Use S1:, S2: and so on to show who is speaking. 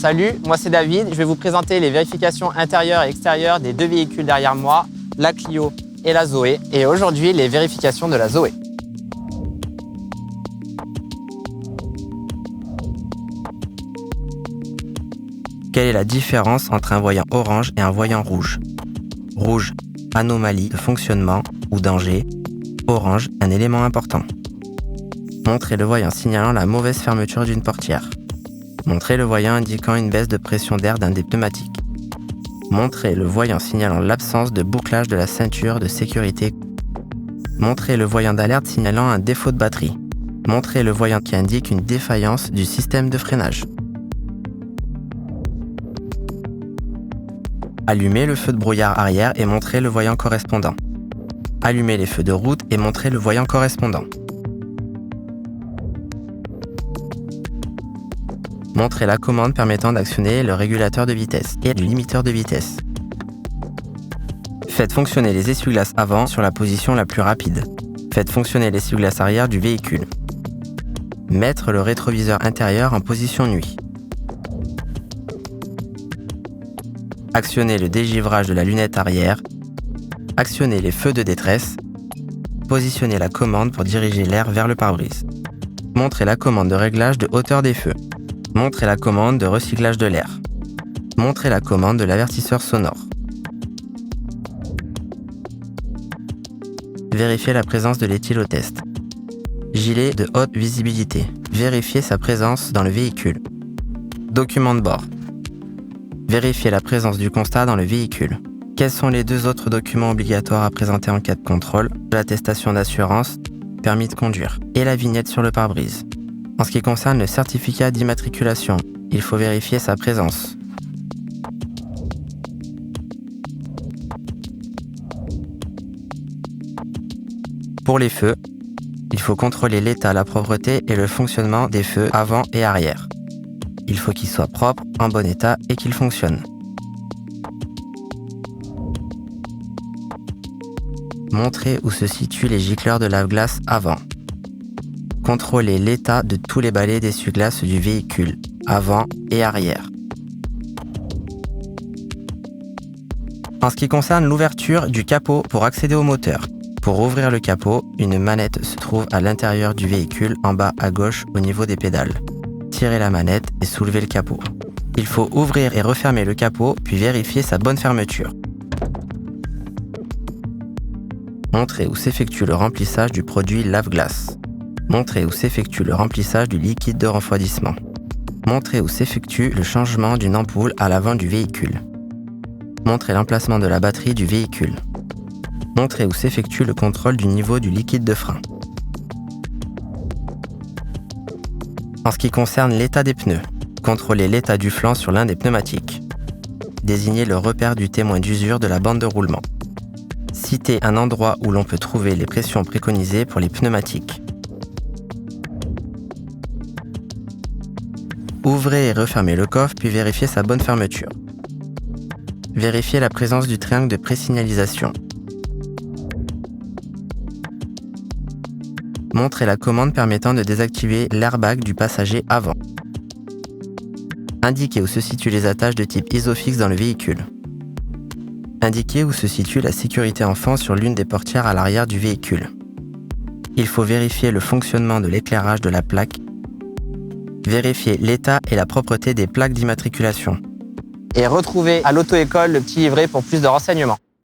S1: Salut, moi c'est David. Je vais vous présenter les vérifications intérieures et extérieures des deux véhicules derrière moi, la Clio et la Zoé. Et aujourd'hui, les vérifications de la Zoé.
S2: Quelle est la différence entre un voyant orange et un voyant rouge? Rouge, anomalie de fonctionnement ou danger. Orange, un élément important. Montrez le voyant signalant la mauvaise fermeture d'une portière. Montrez le voyant indiquant une baisse de pression d'air d'un des pneumatiques. Montrez le voyant signalant l'absence de bouclage de la ceinture de sécurité. Montrez le voyant d'alerte signalant un défaut de batterie. Montrez le voyant qui indique une défaillance du système de freinage. Allumez le feu de brouillard arrière et montrez le voyant correspondant. Allumez les feux de route et montrez le voyant correspondant. Montrez la commande permettant d'actionner le régulateur de vitesse et le limiteur de vitesse. Faites fonctionner les essuie-glaces avant sur la position la plus rapide. Faites fonctionner l'essuie-glace arrière du véhicule. Mettre le rétroviseur intérieur en position nuit. Actionnez le dégivrage de la lunette arrière. Actionnez les feux de détresse. Positionnez la commande pour diriger l'air vers le pare-brise. Montrez la commande de réglage de hauteur des feux. Montrez la commande de recyclage de l'air. Montrez la commande de l'avertisseur sonore. Vérifiez la présence de l'éthylotest. Gilet de haute visibilité. Vérifiez sa présence dans le véhicule. Document de bord. Vérifiez la présence du constat dans le véhicule. Quels sont les deux autres documents obligatoires à présenter en cas de contrôle? L'attestation d'assurance, permis de conduire et la vignette sur le pare-brise. En ce qui concerne le certificat d'immatriculation, il faut vérifier sa présence. Pour les feux, il faut contrôler l'état, la propreté et le fonctionnement des feux avant et arrière. Il faut qu'ils soient propres, en bon état et qu'ils fonctionnent. Montrez où se situent les gicleurs de lave-glace avant. Contrôlez l'état de tous les balais d'essuie-glace du véhicule, avant et arrière. En ce qui concerne l'ouverture du capot pour accéder au moteur, pour ouvrir le capot, une manette se trouve à l'intérieur du véhicule, en bas à gauche au niveau des pédales. Tirez la manette et soulevez le capot. Il faut ouvrir et refermer le capot, puis vérifier sa bonne fermeture. Montrez où s'effectue le remplissage du produit lave-glace. Montrez où s'effectue le remplissage du liquide de refroidissement. Montrez où s'effectue le changement d'une ampoule à l'avant du véhicule. Montrez l'emplacement de la batterie du véhicule. Montrez où s'effectue le contrôle du niveau du liquide de frein. En ce qui concerne l'état des pneus, contrôlez l'état du flanc sur l'un des pneumatiques. Désignez le repère du témoin d'usure de la bande de roulement. Citez un endroit où l'on peut trouver les pressions préconisées pour les pneumatiques. Ouvrez et refermez le coffre puis vérifiez sa bonne fermeture. Vérifiez la présence du triangle de présignalisation. Montrez la commande permettant de désactiver l'airbag du passager avant. Indiquez où se situent les attaches de type Isofix dans le véhicule. Indiquez où se situe la sécurité enfant sur l'une des portières à l'arrière du véhicule. Il faut vérifier le fonctionnement de l'éclairage de la plaque. Vérifiez l'état et la propreté des plaques d'immatriculation.
S1: Et retrouvez à l'auto-école le petit livret pour plus de renseignements.